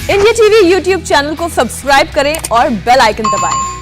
India TV YouTube channel को subscribe करें और बेल आइकन दबाएं।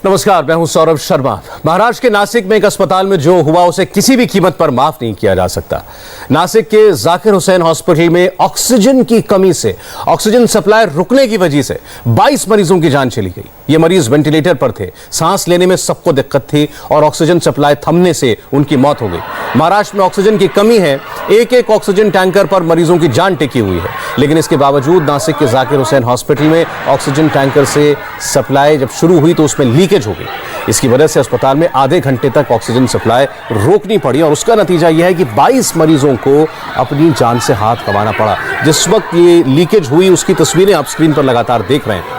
नमस्कार, मैं हूं सौरभ शर्मा। महाराष्ट्र के नासिक में एक अस्पताल में जो हुआ उसे किसी भी कीमत पर माफ नहीं किया जा सकता। नासिक के जाकिर हुसैन हॉस्पिटल में ऑक्सीजन की कमी से ऑक्सीजन सप्लाई रुकने की वजह से 22 मरीजों की जान चली गई। ये मरीज वेंटिलेटर पर थे, सांस लेने में सबको दिक्कत थी और ऑक्सीजन सप्लाई थमने से उनकी मौत हो गई। महाराष्ट्र में ऑक्सीजन की कमी है, एक एक ऑक्सीजन टैंकर पर मरीजों की जान टिकी हुई है, लेकिन इसके बावजूद नासिक के जाकिर हुसैन हॉस्पिटल में ऑक्सीजन टैंकर से सप्लाई जब शुरू हुई तो उसमें लीकेज हो गई। इसकी वजह से अस्पताल में आधे घंटे तक ऑक्सीजन सप्लाई रोकनी पड़ी और उसका नतीजा यह है कि 22 मरीजों को अपनी जान से हाथ गंवाना पड़ा। जिस वक्त ये लीकेज हुई उसकी तस्वीरें आप स्क्रीन पर लगातार देख रहे हैं।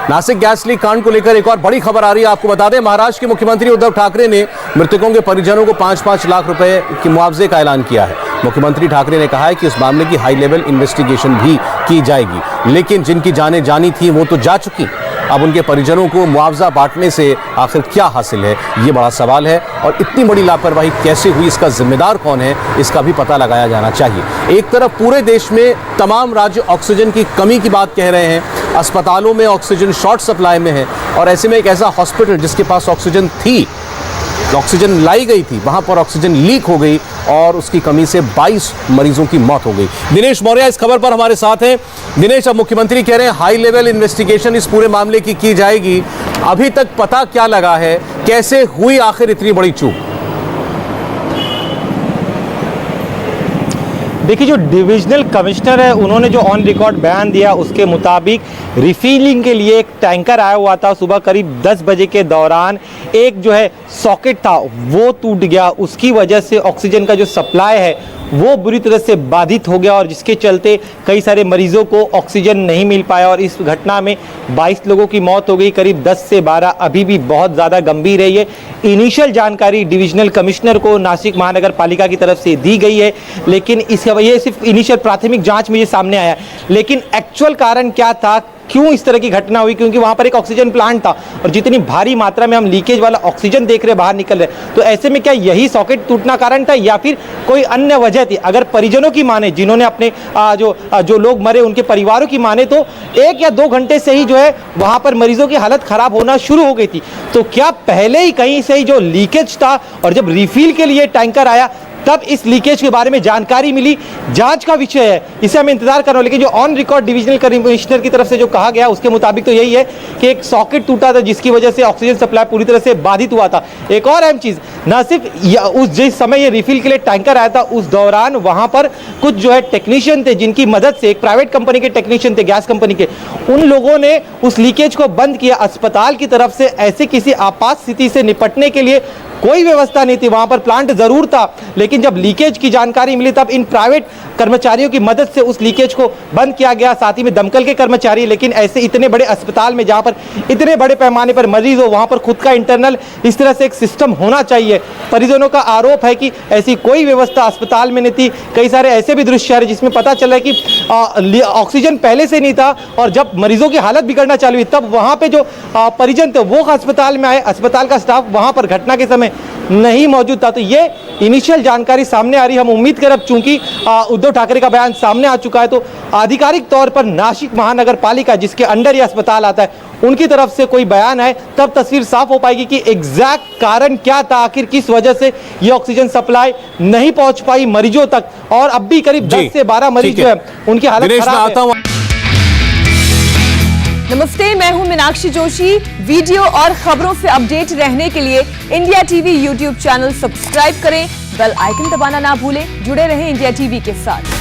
नासिक गैस लीक कांड को लेकर एक और बड़ी खबर आ रही है। आपको बता दें, महाराष्ट्र के मुख्यमंत्री उद्धव ठाकरे ने मृतकों के परिजनों को 5-5 लाख रुपए के मुआवजे का ऐलान किया है। मुख्यमंत्री ठाकरे ने कहा है कि इस मामले की हाई लेवल इन्वेस्टिगेशन भी की जाएगी, लेकिन जिनकी जानें जानी थी वो तो जा चुकी। अब उनके परिजनों को मुआवजा बांटने से आखिर क्या हासिल है, ये बड़ा सवाल है और इतनी बड़ी लापरवाही कैसे हुई, इसका जिम्मेदार कौन है, इसका भी पता लगाया जाना चाहिए। एक तरफ पूरे देश में तमाम राज्य ऑक्सीजन की कमी की बात कह रहे हैं, अस्पतालों में ऑक्सीजन शॉर्ट सप्लाई में है और ऐसे में एक ऐसा हॉस्पिटल जिसके पास ऑक्सीजन थी, ऑक्सीजन लाई गई थी, वहां पर ऑक्सीजन लीक हो गई और उसकी कमी से 22 मरीजों की मौत हो गई। दिनेश मौर्य इस खबर पर हमारे साथ हैं। दिनेश, अब मुख्यमंत्री कह रहे हैं हाई लेवल इन्वेस्टिगेशन इस पूरे मामले की जाएगी। अभी तक पता क्या लगा है, कैसे हुई आखिर इतनी बड़ी चूक? देखिए, जो डिविजनल कमिश्नर है उन्होंने जो ऑन रिकॉर्ड बयान दिया उसके मुताबिक रिफिलिंग के लिए एक टैंकर आया हुआ था। सुबह करीब 10 बजे के दौरान एक जो है सॉकेट था वो टूट गया, उसकी वजह से ऑक्सीजन का जो सप्लाई है वो बुरी तरह से बाधित हो गया और जिसके चलते कई सारे मरीजों को ऑक्सीजन नहीं मिल पाया और इस घटना में 22 लोगों की मौत हो गई। करीब 10 से 12 अभी भी बहुत ज़्यादा गंभीर है। ये इनिशियल जानकारी डिविजनल कमिश्नर को नासिक महानगर पालिका की तरफ से दी गई है, लेकिन ये सिर्फ इनिशियल प्राथमिक जांच में ये सामने आया। लेकिन एक्चुअल कारण क्या था, क्यों इस तरह की घटना हुई? क्योंकि वहां पर एक ऑक्सीजन प्लांट था और जितनी भारी मात्रा में हम लीकेज वाला ऑक्सीजन देख रहे बाहर निकल रहे, तो ऐसे में क्या यही सॉकेट टूटना कारण था या फिर कोई अन्य वजह थी? अगर परिजनों की माने, जिन्होंने अपने जो लोग मरे उनके परिवारों की माने, तो 1 या 2 घंटे से ही जो है वहां पर मरीजों की हालत खराब होना शुरू हो गई थी। तो क्या पहले ही कहीं से ही जो लीकेज था और जब रिफिल के लिए टैंकर आया तब इस लीकेज के बारे में जानकारी मिली? जांच का विषय है, इसे हम इंतजार कर रहे हैं। लेकिन जो ऑन रिकॉर्ड डिविजनल कमिश्नर की तरफ से जो कहा गया उसके मुताबिक तो यही है कि एक सॉकेट टूटा था जिसकी वजह से ऑक्सीजन सप्लाई पूरी तरह से बाधित हुआ था। एक और अहम चीज, न सिर्फ उस जिस समय ये रिफिल के लिए टैंकर आया था उस दौरान वहां पर कुछ जो है टेक्नीशियन थे जिनकी मदद से, एक प्राइवेट कंपनी के टेक्नीशियन थे, गैस कंपनी के, उन लोगों ने उस लीकेज को बंद किया। अस्पताल की तरफ से ऐसे किसी आपात स्थिति से निपटने के लिए कोई व्यवस्था नहीं थी। वहां पर प्लांट जरूर था, लेकिन जब लीकेज की जानकारी मिली तब इन प्राइवेट कर्मचारियों की मदद से उस लीकेज को बंद किया गया। साथ ही में दमकल के कर्मचारी, लेकिन ऐसे इतने बड़े अस्पताल में जहां पर इतने बड़े पैमाने पर मरीज हो वहां पर खुद का इंटरनल इस तरह से एक सिस्टम होना चाहिए। परिजनों का आरोप है कि ऐसी कोई व्यवस्था अस्पताल में नहीं थी। कई सारे ऐसे भी दृश्य है जिसमें पता चला कि ऑक्सीजन पहले से नहीं था और जब मरीजों की हालत बिगड़ना चालू हुई तब वहां पे जो परिजन थे वो अस्पताल में आए, अस्पताल का स्टाफ वहां पर घटना के समय नहीं मौजूद था। तो ये इनिशियल जानकारी सामने आ रही है। हम उम्मीद करें, चूंकि उद्धव ठाकरे का बयान सामने आ चुका है, तो आधिकारिक तौर पर नासिक महानगर पालिका जिसके अंडर ये अस्पताल आता है उनकी तरफ से कोई बयान है, तब तस्वीर साफ हो पाएगी कि एग्जैक्ट कारण क्या था, आखिर किस वजह से ये ऑक्सीजन सप्लाई नहीं पहुंच पाई मरीजों तक। और अब भी करीब 10 से 12 मरीज जो है उनकी हालत खराब है। नमस्ते, मैं हूं मीनाक्षी जोशी। वीडियो और खबरों से अपडेट रहने के लिए India TV YouTube channel subscribe करें, बेल आइकन दबाना ना भूलें। जुड़े रहें इंडिया टीवी के साथ।